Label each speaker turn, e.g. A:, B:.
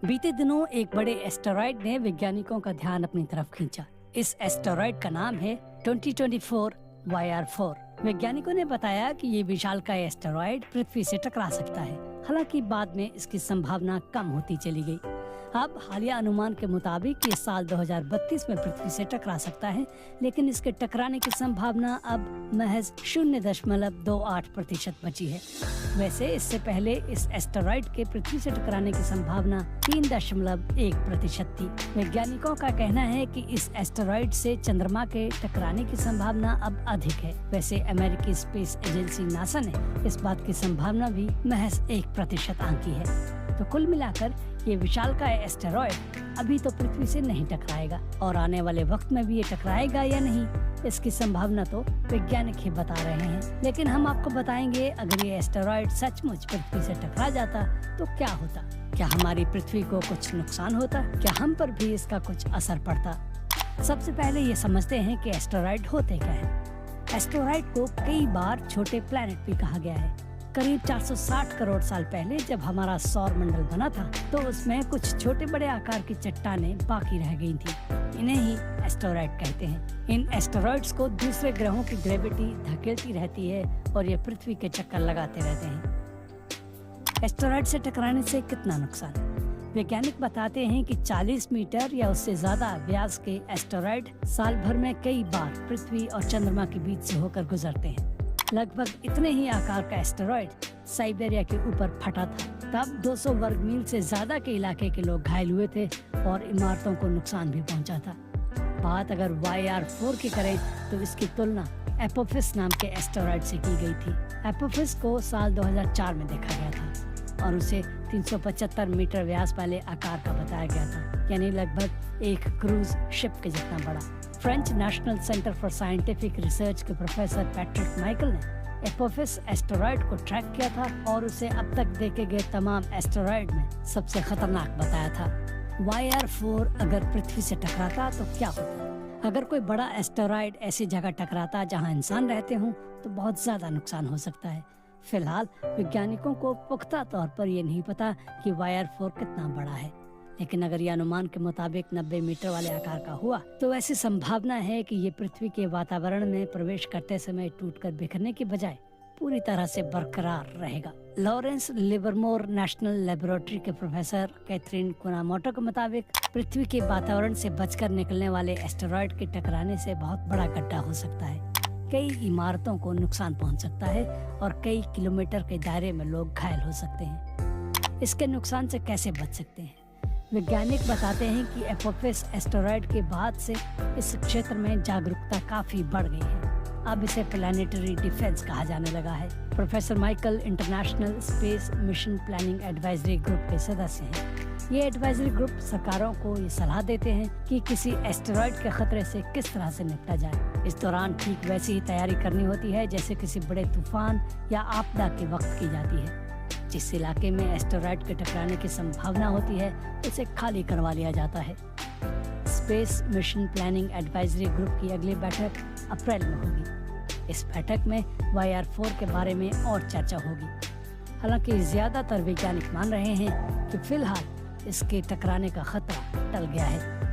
A: बीते दिनों एक बड़े एस्टेरॉयड ने वैज्ञानिकों का ध्यान अपनी तरफ खींचा। इस एस्टेरॉयड का नाम है 2024 YR4। वैज्ञानिकों ने बताया कि ये विशालकाय एस्टेरॉयड पृथ्वी से टकरा सकता है। हालांकि बाद में इसकी संभावना कम होती चली गई। अब हालिया अनुमान के मुताबिक ये साल 2032 में पृथ्वी से टकरा सकता है, लेकिन इसके टकराने की संभावना अब महज 0.28% बची है। वैसे इससे पहले इस एस्टेरॉयड के पृथ्वी से टकराने की संभावना 3.1% थी। वैज्ञानिकों का कहना है कि इस एस्टेरॉयड से चंद्रमा के टकराने की संभावना अब अधिक है। वैसे अमेरिकी स्पेस एजेंसी नासा ने इस बात की संभावना भी महज 1% आंकी है। तो कुल मिलाकर ये विशालकाय एस्टेरॉयड अभी तो पृथ्वी से नहीं टकराएगा, और आने वाले वक्त में भी ये टकराएगा या नहीं, इसकी संभावना तो वैज्ञानिक ही बता रहे हैं। लेकिन हम आपको बताएंगे, अगर ये एस्टेरॉयड सचमुच पृथ्वी से टकरा जाता तो क्या होता। क्या हमारी पृथ्वी को कुछ नुकसान होता? क्या हम पर भी इसका कुछ असर पड़ता? सबसे पहले ये समझते हैं कि एस्टेरॉयड होते क्या है। एस्टेरॉयड को कई बार छोटे प्लैनेट भी कहा गया है। करीब 460 करोड़ साल पहले जब हमारा सौर मंडल बना था, तो उसमें कुछ छोटे बड़े आकार की चट्टानें बाकी रह गई थी। इन्हें ही एस्टेरॉयड कहते हैं। इन एस्टेरॉयड्स को दूसरे ग्रहों की ग्रेविटी धकेलती रहती है और ये पृथ्वी के चक्कर लगाते रहते हैं। एस्टेरॉयड से टकराने से कितना नुकसान? वैज्ञानिक बताते हैं कि 40 मीटर या उससे ज्यादा व्यास के एस्टेरॉयड साल भर में कई बार पृथ्वी और चंद्रमा के बीच से होकर गुजरते हैं। लगभग इतने ही आकार का एस्टेरॉयड साइबेरिया के ऊपर फटा था। तब 200 वर्ग मील से ज्यादा के इलाके के लोग घायल हुए थे और इमारतों को नुकसान भी पहुंचा था। बात अगर YR4 की करें तो इसकी तुलना एपोफिस नाम के एस्टेरॉयड से की गई थी। एपोफिस को साल 2004 में देखा गया था और उसे 375 मीटर व्यास वाले आकार का बताया गया था, यानी लगभग एक क्रूज शिप के जितना बड़ा। French national centre for scientific research के प्रोफेसर पैट्रिक माइकल ने एपोफिस एस्टेरॉयड को ट्रैक किया था और उसे अब तक देखे गए तमाम एस्टेरॉयड में सबसे खतरनाक बताया था। YR4 अगर पृथ्वी से टकराता तो क्या होता? अगर कोई बड़ा एस्टेरॉयड ऐसी जगह टकराता जहां इंसान रहते हों तो बहुत ज्यादा नुकसान हो सकता है। फिलहाल वैज्ञानिकों को पुख्ता तौर पर ये नहीं पता कि YR4 कितना बड़ा है, लेकिन अगर ये अनुमान के मुताबिक 90 मीटर वाले आकार का हुआ तो ऐसी संभावना है कि ये पृथ्वी के वातावरण में प्रवेश करते समय टूटकर बिखरने की बजाय पूरी तरह से बरकरार रहेगा। लॉरेंस लिवरमोर नेशनल लेबोरेटरी के प्रोफेसर कैथरीन कुनामोटो के मुताबिक पृथ्वी के वातावरण से बचकर निकलने वाले एस्टेरॉयड के टकराने से बहुत बड़ा गड्ढा हो सकता है। कई इमारतों को नुकसान पहुंच सकता है और कई किलोमीटर के दायरे में लोग घायल हो सकते हैं। इसके नुकसान से कैसे बच सकते हैं? वैज्ञानिक बताते हैं कि एपोफिस एस्टेरॉयड के बाद से इस क्षेत्र में जागरूकता काफी बढ़ गई है। अब इसे प्लानिटरी डिफेंस कहा जाने लगा है। Professor Michael international space mission planning advisory group के सदस्य हैं। ये एडवाइजरी ग्रुप सरकारों को ये सलाह देते हैं कि किसी एस्टेरॉयड के खतरे से किस तरह से निपटा जाए। इस दौरान ठीक वैसी ही तैयारी करनी होती है जैसे किसी बड़े तूफान या आपदा के वक्त की जाती है। जिस इलाके में एस्टेरॉयड के टकराने की संभावना होती है उसे खाली करवा लिया जाता है। Space mission planning advisory group की अगली बैठक अप्रैल में होगी। इस बैठक में YR4 के बारे में और चर्चा होगी। हालांकि ज्यादातर वैज्ञानिक मान रहे हैं कि फिलहाल इसके टकराने का खतरा टल गया है।